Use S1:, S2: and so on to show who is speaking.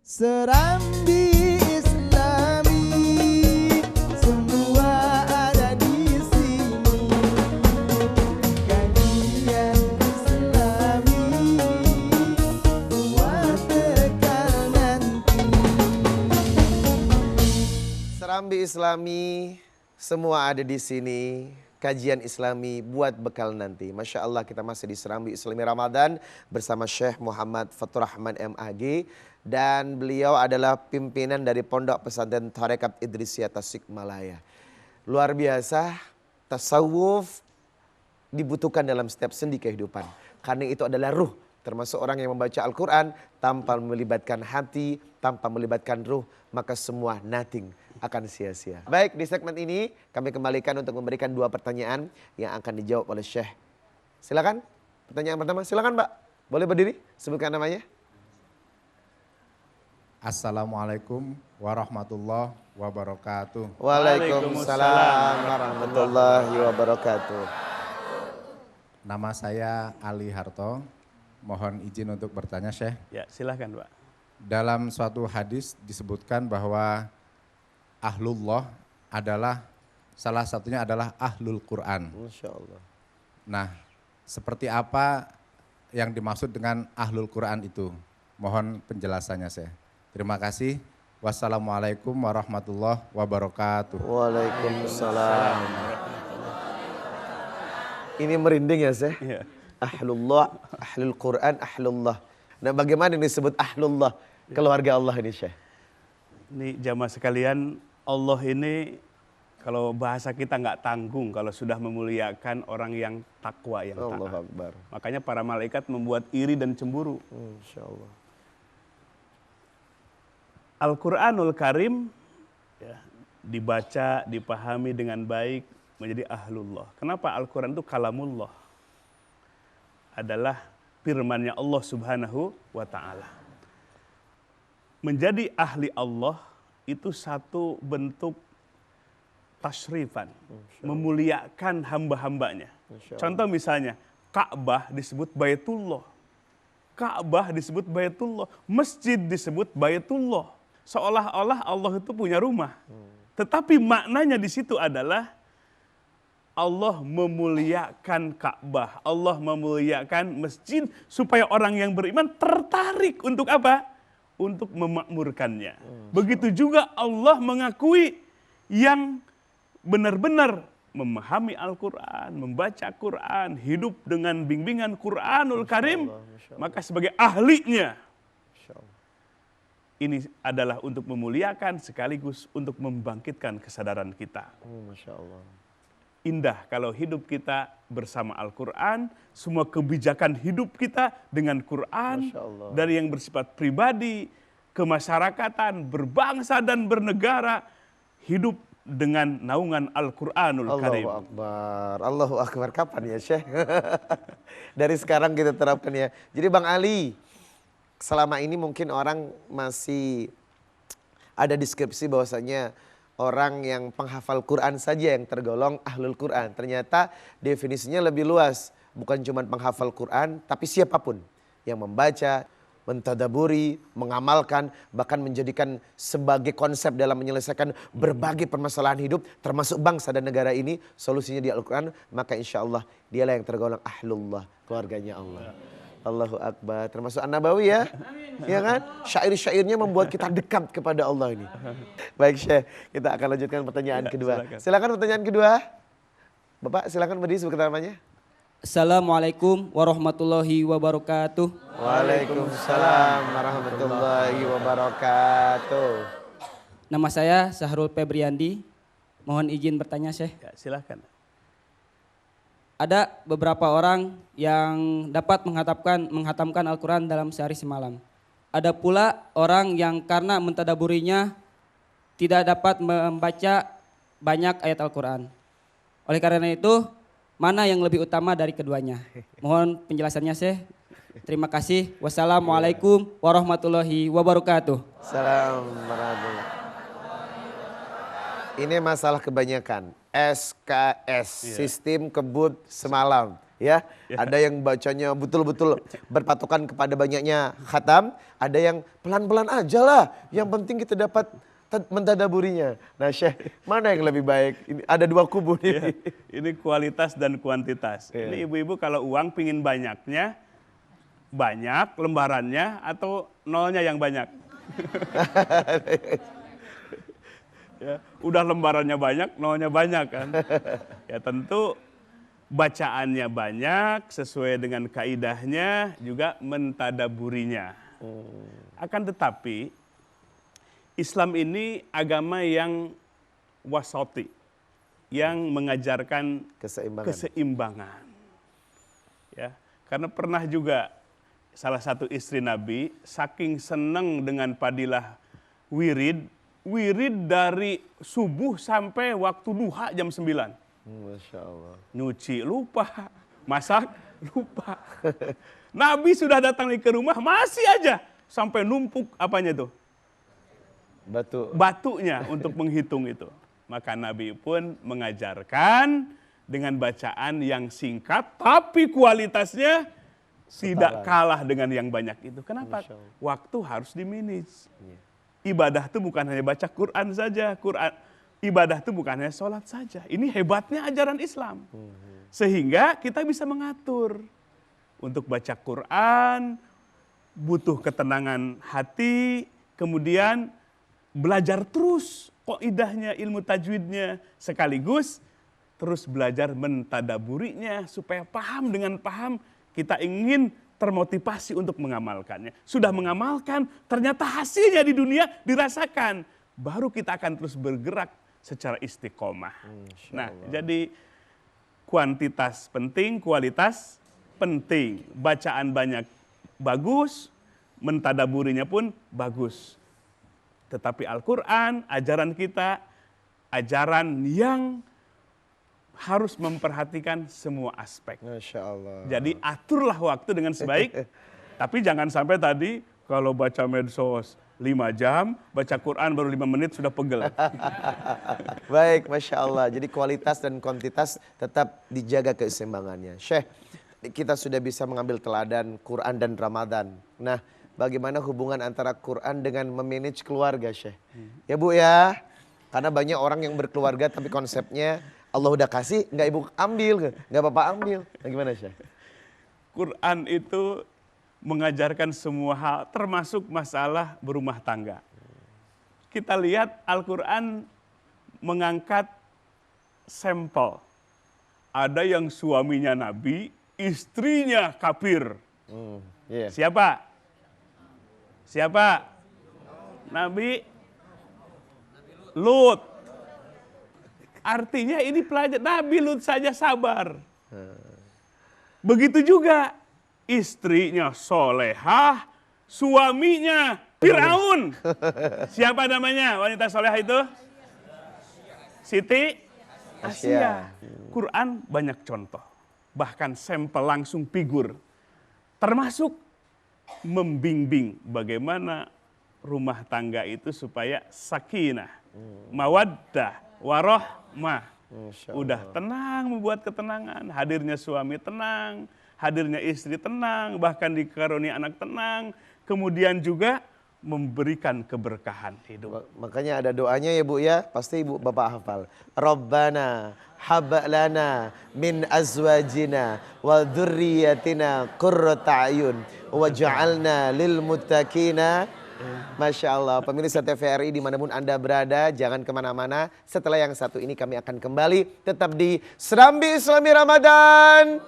S1: Serambi Islami, semua ada di sini. Kajian Islami, buat bekal nanti. Serambi Islami, semua ada di sini. Kajian Islami buat bekal nanti. Masya Allah, kita masih di Serambi Islami Ramadan bersama Syekh Muhammad Fathur Rahman MAG. Dan beliau adalah pimpinan dari Pondok Pesantren Tarekat Idrisiyah Tasikmalaya. Luar biasa, tasawuf dibutuhkan dalam setiap sendi kehidupan. Karena itu adalah ruh, termasuk orang yang membaca Al-Quran tanpa melibatkan hati, tanpa melibatkan ruh, maka semua nothing akan sia-sia. Baik, di segmen ini kami kembalikan untuk memberikan 2 pertanyaan yang akan dijawab oleh Syekh. Silakan, pertanyaan pertama, silakan Mbak. Boleh berdiri, sebutkan namanya.
S2: Assalamualaikum warahmatullahi wabarakatuh.
S1: Waalaikumsalam warahmatullahi wabarakatuh.
S2: Nama saya Ali Harto. Mohon izin untuk bertanya, Syekh.
S3: Ya, silahkan Pak.
S2: Dalam suatu hadis disebutkan bahwa ahlullah adalah salah satunya adalah ahlul Quran.
S1: Masya Allah.
S2: Nah, seperti apa yang dimaksud dengan ahlul Quran itu? Mohon penjelasannya, Syekh. Terima kasih. Wassalamualaikum warahmatullahi wabarakatuh.
S1: Waalaikumsalam. Ini merinding ya, Syekh?
S3: Ya.
S1: Ahlullah, ahlul Quran, ahlullah. Nah, bagaimana disebut ahlullah, keluarga Allah ini, Syekh?
S3: Ini jamaah sekalian, Allah ini kalau bahasa kita nggak tanggung kalau sudah memuliakan orang yang takwa, yang taat.
S1: Allahu Akbar.
S3: Makanya para malaikat membuat iri dan cemburu.
S1: Insya Allah.
S3: Al-Quranul Karim ya, dibaca, dipahami dengan baik menjadi ahlullah. Kenapa Al-Quran itu kalamullah? Adalah firman-Nya Allah Subhanahu wa Ta'ala. Menjadi ahli Allah itu satu bentuk tasyrifan, memuliakan hamba-hambanya. Contoh misalnya, Ka'bah disebut Baitullah. Ka'bah disebut Baitullah, masjid disebut Baitullah. Seolah-olah Allah itu punya rumah. Tetapi maknanya di situ adalah Allah memuliakan Ka'bah, Allah memuliakan masjid supaya orang yang beriman tertarik untuk apa? Untuk memakmurkannya. Begitu juga Allah mengakui yang benar-benar memahami Al-Quran, membaca Quran, hidup dengan bimbingan Quranul Karim, maka sebagai ahlinya. Ini adalah untuk memuliakan sekaligus untuk membangkitkan kesadaran kita.
S1: Masya Allah.
S3: Indah kalau hidup kita bersama Al-Quran, semua kebijakan hidup kita dengan Quran, dari yang bersifat pribadi, kemasyarakatan, berbangsa dan bernegara, hidup dengan naungan Al-Quranul Karim.
S1: Allahu Akbar, Allahu Akbar. Kapan ya, Syekh? Dari sekarang kita terapkan ya. Jadi Bang Ali, selama ini mungkin orang masih ada deskripsi bahwasanya orang yang penghafal Quran saja yang tergolong ahlul Quran. Ternyata definisinya lebih luas. Bukan cuma penghafal Quran, tapi siapapun yang membaca, mentadaburi, mengamalkan, bahkan menjadikan sebagai konsep dalam menyelesaikan berbagai permasalahan hidup, termasuk bangsa dan negara ini, solusinya di Al-Quran, maka insya Allah dialah yang tergolong ahlullah, keluarganya Allah. Allahu Akbar, termasuk An-Nabawi ya, ya kan? Syair-syairnya membuat kita dekat kepada Allah ini. Baik Syekh, kita akan lanjutkan pertanyaan kedua. Silakan pertanyaan kedua. Bapak silakan berdiri sebut namanya.
S4: Assalamualaikum warahmatullahi wabarakatuh.
S1: Waalaikumsalam warahmatullahi wabarakatuh.
S4: Nama saya Sahrul Febriandi. Mohon izin bertanya, Syekh.
S3: Ya, silahkan.
S4: Ada beberapa orang yang dapat menghatamkan Al-Quran dalam sehari semalam. Ada pula orang yang karena mentadaburinya tidak dapat membaca banyak ayat Al-Quran. Oleh karena itu, mana yang lebih utama dari keduanya? Mohon penjelasannya, Syekh. Terima kasih. Wassalamualaikum warahmatullahi wabarakatuh.
S1: Salam warahmatullahi. Ini masalah kebanyakan. SKS, sistem kebut semalam. Ya, ada yang bacanya betul-betul berpatokan kepada banyaknya khatam, ada yang pelan-pelan aja lah. Yang penting kita dapat mentadaburinya. Nah, Syekh, mana yang lebih baik? Ini ada dua kubu nih.
S3: Ini kualitas dan kuantitas. Ini ibu-ibu kalau uang pingin banyaknya, banyak lembarannya atau nolnya yang banyak? Ya, udah lembarannya banyak, nolnya banyak kan? Ya tentu bacaannya banyak, sesuai dengan kaidahnya, juga mentadaburinya. Akan tetapi, Islam ini agama yang wasati, yang mengajarkan keseimbangan. Ya, karena pernah juga salah satu istri Nabi, saking senang dengan padilah wirid dari subuh sampai waktu duha jam 9.
S1: Masya Allah.
S3: Nyuci lupa, masak lupa. Nabi sudah datang ke rumah, masih aja sampai numpuk apanya tuh? Batunya untuk menghitung itu. Maka Nabi pun mengajarkan dengan bacaan yang singkat, tapi kualitasnya tidak kalah dengan yang banyak itu. Kenapa? Waktu harus dimanage. Ibadah itu bukan hanya baca Quran saja. Ibadah itu bukan hanya sholat saja. Ini hebatnya ajaran Islam. Sehingga kita bisa mengatur. Untuk baca Quran, butuh ketenangan hati, kemudian belajar terus kaidahnya, ilmu tajwidnya, sekaligus terus belajar mentadaburinya, supaya paham dengan paham kita ingin termotivasi untuk mengamalkannya. Sudah mengamalkan, ternyata hasilnya di dunia dirasakan. Baru kita akan terus bergerak secara istiqomah. Nah, jadi kuantitas penting, kualitas penting. Bacaan banyak bagus, mentadaburinya pun bagus. Tetapi Al-Quran, ajaran kita, ajaran yang harus memperhatikan semua aspek.
S1: Masya Allah.
S3: Jadi aturlah waktu dengan sebaik, tapi jangan sampai tadi kalau baca medsos 5 jam, baca Quran baru 5 menit sudah pegel.
S1: Baik, Masya Allah. Jadi kualitas dan kuantitas tetap dijaga keseimbangannya. Syekh, kita sudah bisa mengambil teladan Quran dan Ramadan. Nah, bagaimana hubungan antara Quran dengan memanage keluarga, Syekh? Ya Bu ya, karena banyak orang yang berkeluarga tapi konsepnya Allah udah kasih, nggak Ibu ambil, nggak Bapak ambil. Nah, gimana Syekh?
S3: Quran itu mengajarkan semua hal, termasuk masalah berumah tangga. Kita lihat Al-Quran mengangkat sampel. Ada yang suaminya Nabi, istrinya kafir. Siapa? Siapa? Nabi Lut. Artinya ini pelajar, Nabi Lut saja sabar. Begitu juga istrinya solehah, suaminya Fir'aun. Siapa namanya wanita solehah itu? Siti Asia. Quran banyak contoh. Bahkan sampel langsung figur. Termasuk membimbing bagaimana rumah tangga itu supaya sakinah, mawaddah, warohmah. Udah tenang, membuat ketenangan. Hadirnya suami tenang, hadirnya istri tenang, bahkan dikaruniai anak tenang. Kemudian juga memberikan keberkahan hidup.
S1: Makanya ada doanya ya Bu ya, pasti Ibu Bapak hafal. Rabbana hablana min azwajina wa dzurriyyatina qurrata a'yun waj'alna lil muttaqina. Masya Allah, pemirsa TVRI dimanapun Anda berada, jangan kemana-mana. Setelah yang satu ini kami akan kembali tetap di Serambi Islami Ramadan.